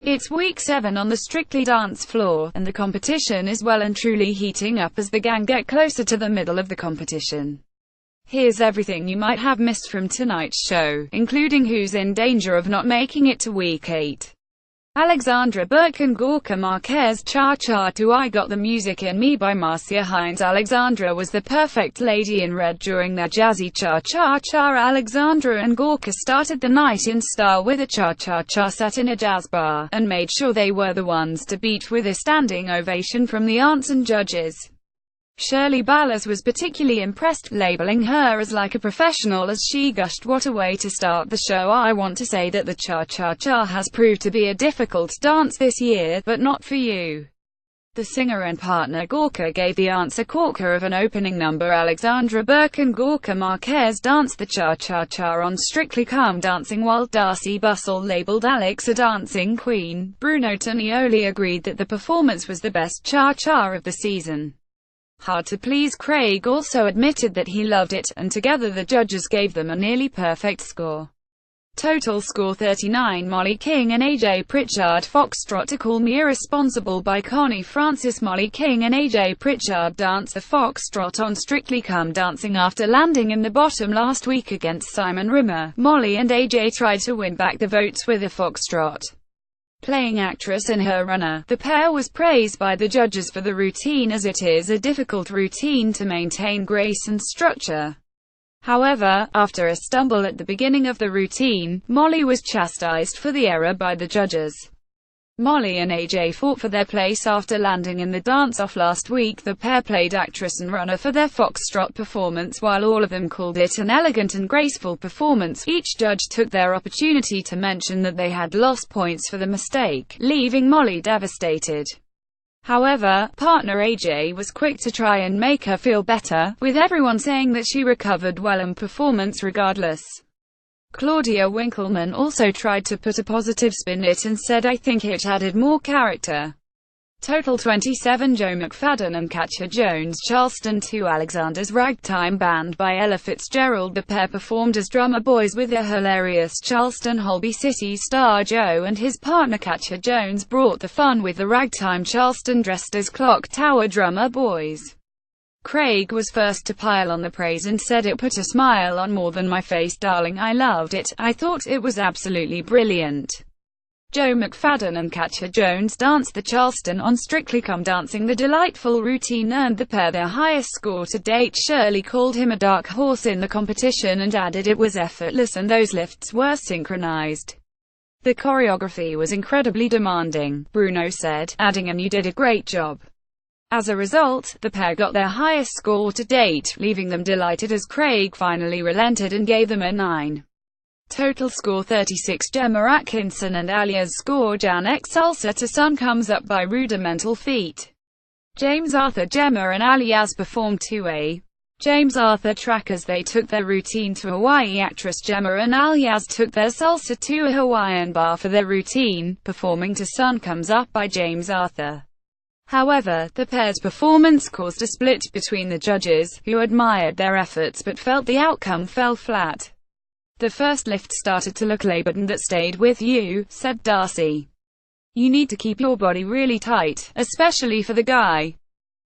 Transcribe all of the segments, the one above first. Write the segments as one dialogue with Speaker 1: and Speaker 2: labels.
Speaker 1: It's week 7 on the Strictly dance floor, and the competition is well and truly heating up as the gang get closer to the middle of the competition. Here's everything you might have missed from tonight's show, including who's in danger of not making it to week 8. Alexandra Burke and Gorka Marquez Cha-Cha to I Got the Music in Me by Marcia Hines. Alexandra was the perfect lady in red during their jazzy cha-cha-cha. Alexandra and Gorka started the night in style with a cha-cha-cha set in a jazz bar, and made sure they were the ones to beat with a standing ovation from the aunts and judges. Shirley Ballas was particularly impressed, labeling her as like a professional as she gushed, "What a way to start the show. I want to say that the cha-cha-cha has proved to be a difficult dance this year, but not for you." The singer and partner Gorka gave the answer corker of an opening number. Alexandra Burke and Gorka Marquez danced the cha-cha-cha on Strictly Come Dancing, while Darcy Bustle labeled Alex a dancing queen. Bruno Tonioli agreed that the performance was the best cha-cha of the season. Hard to Please Craig also admitted that he loved it, and together the judges gave them a nearly perfect score. Total score 39. Molly King and AJ Pritchard Foxtrot to Call Me Irresponsible by Connie Francis. Molly King and AJ Pritchard danced the foxtrot on Strictly Come Dancing after landing in the bottom last week against Simon Rimmer. Molly and AJ tried to win back the votes with a foxtrot. Playing actress in her runner, the pair was praised by the judges for the routine, as it is a difficult routine to maintain grace and structure. However, after a stumble at the beginning of the routine, Molly was chastised for the error by the judges. Molly and AJ fought for their place after landing in the dance-off last week. The pair played actress and runner for their foxtrot performance. While all of them called it an elegant and graceful performance, each judge took their opportunity to mention that they had lost points for the mistake, leaving Molly devastated. However, partner AJ was quick to try and make her feel better, with everyone saying that she recovered well in performance regardless. Claudia Winkleman also tried to put a positive spin on it and said, "I think it added more character." Total 27. Joe McFadden and Katya Jones Charleston to Alexander's Ragtime Band by Ella Fitzgerald. The pair performed as drummer boys with a hilarious Charleston Holby City star. Joe and his partner Katya Jones brought the fun with the ragtime Charleston dressed as clock tower drummer boys. Craig was first to pile on the praise and said, "It put a smile on more than my face, darling. I loved it. I thought it was absolutely brilliant." Joe McFadden and Katya Jones danced the Charleston on Strictly Come Dancing. The delightful routine earned the pair their highest score to date. Shirley called him a dark horse in the competition and added it was effortless and those lifts were synchronized. "The choreography was incredibly demanding," Bruno said, adding, "and you did a great job." As a result, the pair got their highest score to date, leaving them delighted as Craig finally relented and gave them a 9. Total score 36. Gemma Atkinson and Alias score Janek Salsa to Sun Comes Up by Rudimental Feet. James Arthur, Gemma and Alias performed to a James Arthur track as they took their routine to Hawaii. Actress Gemma and Alias took their salsa to a Hawaiian bar for their routine, performing to Sun Comes Up by James Arthur. However, the pair's performance caused a split between the judges, who admired their efforts but felt the outcome fell flat. "The first lift started to look labored and that stayed with you," said Darcy. "You need to keep your body really tight, especially for the guy."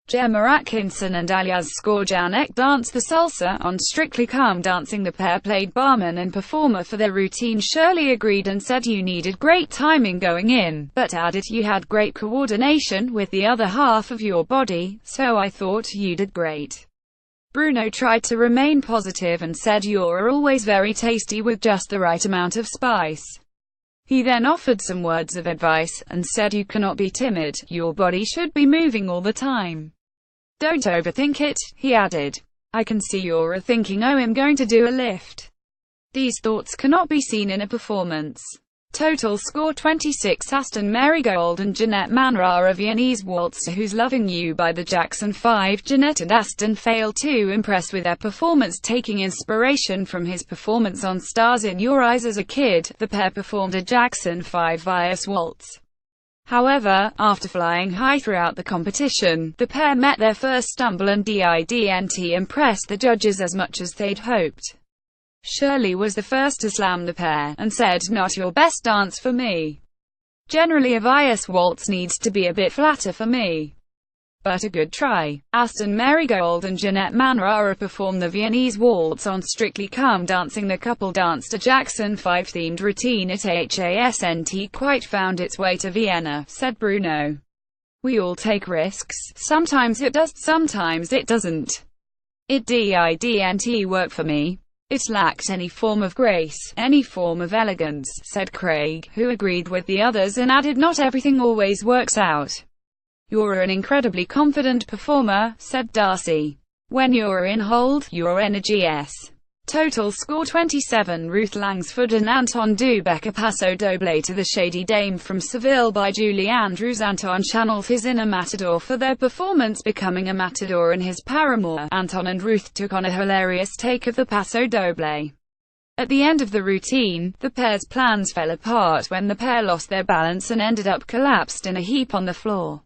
Speaker 1: Gemma Atkinson and Alias score Janek danced the salsa on Strictly Come Dancing. The pair played barman and performer for their routine. Shirley agreed and said, "You needed great timing going in, but added you had great coordination with the other half of your body, so I thought you did great." Bruno tried to remain positive and said, "You're always very tasty with just the right amount of spice." He then offered some words of advice, and said, "You cannot be timid, your body should be moving all the time. Don't overthink it," he added. "I can see you're thinking, oh, I'm going to do a lift." These thoughts cannot be seen in a performance. Total score 26. Aston Marigold and Jeanette Manra, a Viennese waltz to Who's Loving You by the Jackson 5. Jeanette and Aston failed to impress with their performance, taking inspiration from his performance on Stars in Your Eyes as a kid. The pair performed a Jackson 5 Vias waltz. However, after flying high throughout the competition, the pair met their first stumble and didn't impress the judges as much as they'd hoped. Shirley was the first to slam the pair, and said, "Not your best dance for me." Generally a Vias waltz needs to be a bit flatter for me. But a good try. Aston Marigold and Jeanette Manrara performed the Viennese waltz on Strictly Come Dancing. The couple danced a Jackson 5 themed routine at hasn't quite found its way to Vienna, said Bruno. We all take risks. Sometimes it does, sometimes it doesn't. It didn't work for me. It lacked any form of grace, any form of elegance, said Craig, who agreed with the others and added, not everything always works out. You're an incredibly confident performer, said Darcy. When you're in hold, your energy yes. Total score 27. Ruth Langsford and Anton du Becker. Paso Doble to the Shady Dame from Seville by Julie Andrews. Anton channeled his inner matador for their performance, becoming a matador and his paramour. Anton and Ruth took on a hilarious take of the Paso Doble. At the end of the routine, the pair's plans fell apart when the pair lost their balance and ended up collapsed in a heap on the floor.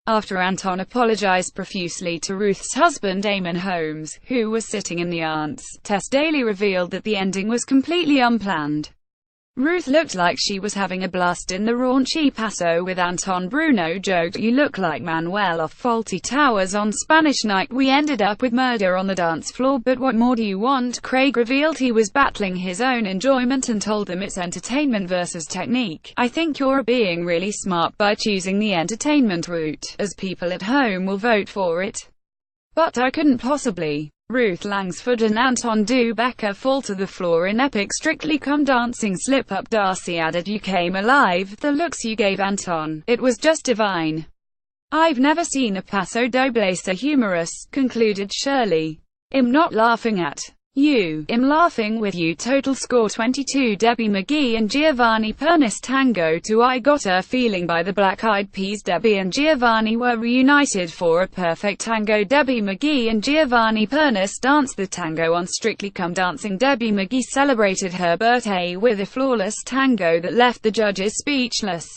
Speaker 1: After Anton apologized profusely to Ruth's husband Eamon Holmes, who was sitting in the aunt's, Tess Daly revealed that the ending was completely unplanned. Ruth looked like she was having a blast in the raunchy paso with Anton. Bruno joked, "You look like Manuel off Faulty Towers on Spanish Night. We ended up with murder on the dance floor, but what more do you want?" Craig revealed he was battling his own enjoyment and told them it's entertainment versus technique. "I think you're being really smart by choosing the entertainment route, as people at home will vote for it. But I couldn't possibly." Ruth Langsford and Anton du Becker fall to the floor in epic Strictly Come Dancing slip-up. Darcy added, "You came alive. The looks you gave Anton. It was just divine. I've never seen a Paso Doble so humorous," concluded Shirley. "I'm not laughing at you. I'm laughing with you." Total score 22. Debbie McGee and Giovanni Pernice tango to I Got a Feeling by the Black Eyed Peas. Debbie and Giovanni were reunited for a perfect tango. Debbie McGee and Giovanni Pernice danced the tango on Strictly Come Dancing. Debbie McGee celebrated her birthday with a flawless tango that left the judges speechless.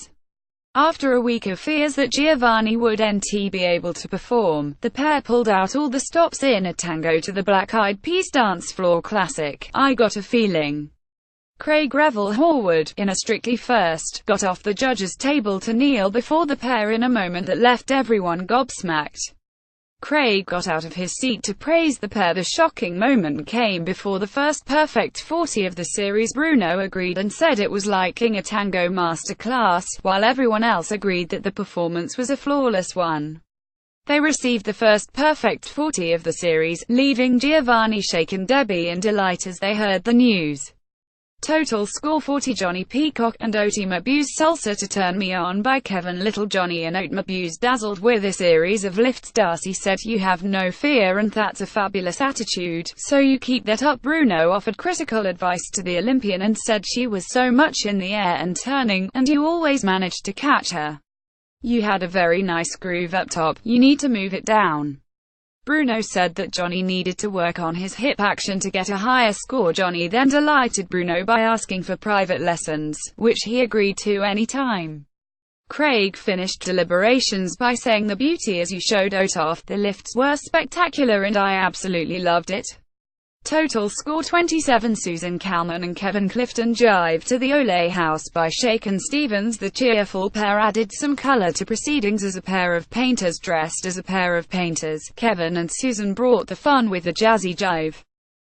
Speaker 1: After a week of fears that Giovanni wouldn't be able to perform, the pair pulled out all the stops in a tango to the Black Eyed Peas dance floor classic, I Got a Feeling. Craig Revel Horwood, in a Strictly first, got off the judges' table to kneel before the pair in a moment that left everyone gobsmacked. Craig got out of his seat to praise the pair. The shocking moment came before the first perfect 40 of the series. Bruno agreed and said it was like a tango masterclass, while everyone else agreed that the performance was a flawless one. They received the first perfect 40 of the series, leaving Giovanni shaken, Debbie in delight as they heard the news. Total score 40. Johnny Peacock and Oti Mabue's Salsa to Turn Me On by Kevin Little. Johnny and Oti Mabuse dazzled with a series of lifts. Darcy said, "You have no fear and that's a fabulous attitude, so you keep that up." Bruno offered critical advice to the Olympian and said she was so much in the air and turning, and you always managed to catch her. "You had a very nice groove up top, you need to move it down." Bruno said that Johnny needed to work on his hip action to get a higher score. Johnny then delighted Bruno by asking for private lessons, which he agreed to any time. Craig finished deliberations by saying, "The beauty is you showed Ot off. The lifts were spectacular and I absolutely loved it." Total score 27. Susan Calman and Kevin Clifton jive to the Ole House by Shakin' Stevens. The cheerful pair added some color to proceedings as a pair of painters dressed as a pair of painters. Kevin and Susan brought the fun with the jazzy jive.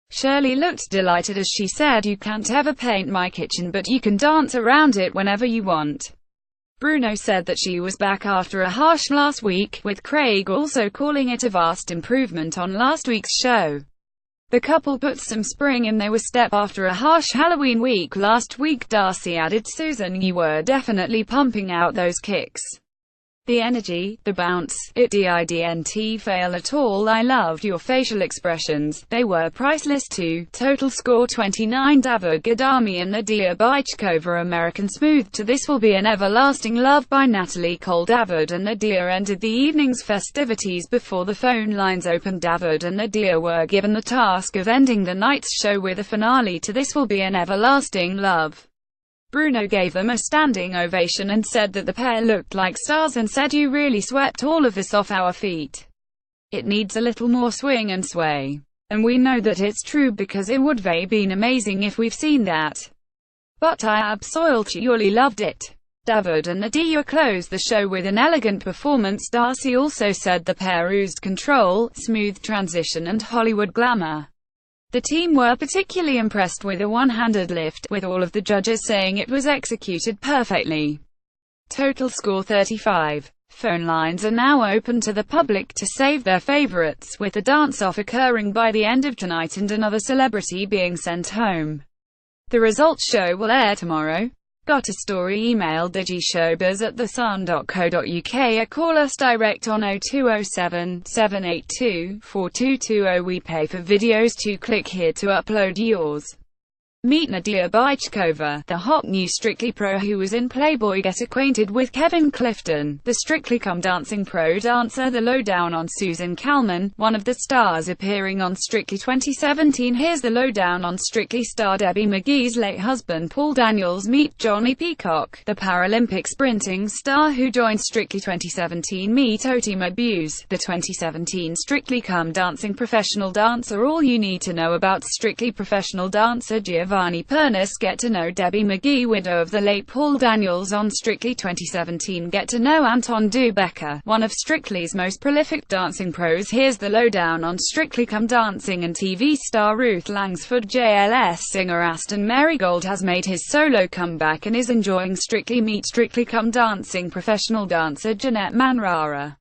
Speaker 1: Shirley looked delighted as she said, "You can't ever paint my kitchen, but you can dance around it whenever you want." Bruno said that she was back after a harsh last week, with Craig also calling it a vast improvement on last week's show. The couple put some spring in their step after a harsh Halloween week last week. Darcy added, "Susan, you were definitely pumping out those kicks. The energy, the bounce, it didn't fail at all. I loved your facial expressions, they were priceless too." Total score 29. Davud Gadami and Nadia Bychkova American Smooth to This Will Be an Everlasting Love by Natalie Cole. Davud and Nadia ended the evening's festivities before the phone lines opened. Davud and Nadia were given the task of ending the night's show with a finale to This Will Be an Everlasting Love. Bruno gave them a standing ovation and said that the pair looked like stars and said, "You really swept all of us off our feet. It needs a little more swing and sway. And we know that it's true because it would have been amazing if we've seen that. But I absolutely loved it." David and Nadia closed the show with an elegant performance. Darcy also said the pair oozed control, smooth transition and Hollywood glamour. The team were particularly impressed with a one-handed lift, with all of the judges saying it was executed perfectly. Total score 35. Phone lines are now open to the public to save their favorites, with the dance-off occurring by the end of tonight and another celebrity being sent home. The results show will air tomorrow. Got a story? Email digishowbiz@thesun.co.uk or call us direct on 0207 782 4220. We pay for videos too. Click here to upload yours. Meet Nadia Bychkova, the hot new Strictly Pro who was in Playboy. Get acquainted with Kevin Clifton, the Strictly Come Dancing pro dancer. The lowdown on Susan Calman, one of the stars appearing on Strictly 2017. Here's the lowdown on Strictly star Debbie McGee's late husband Paul Daniels. Meet Johnny Peacock, the Paralympic sprinting star who joined Strictly 2017. Meet Otima Buse, the 2017 Strictly Come Dancing professional dancer. All you need to know about Strictly professional dancer Giovanni Pernis. Get to know Debbie McGee, widow of the late Paul Daniels, on Strictly 2017. Get to know Anton Dubecker, one of Strictly's most prolific dancing pros. Here's the lowdown on Strictly Come Dancing and TV star Ruth Langsford. JLS singer Aston Marigold has made his solo comeback and is enjoying Strictly. Meet Strictly Come Dancing professional dancer Jeanette Manrara.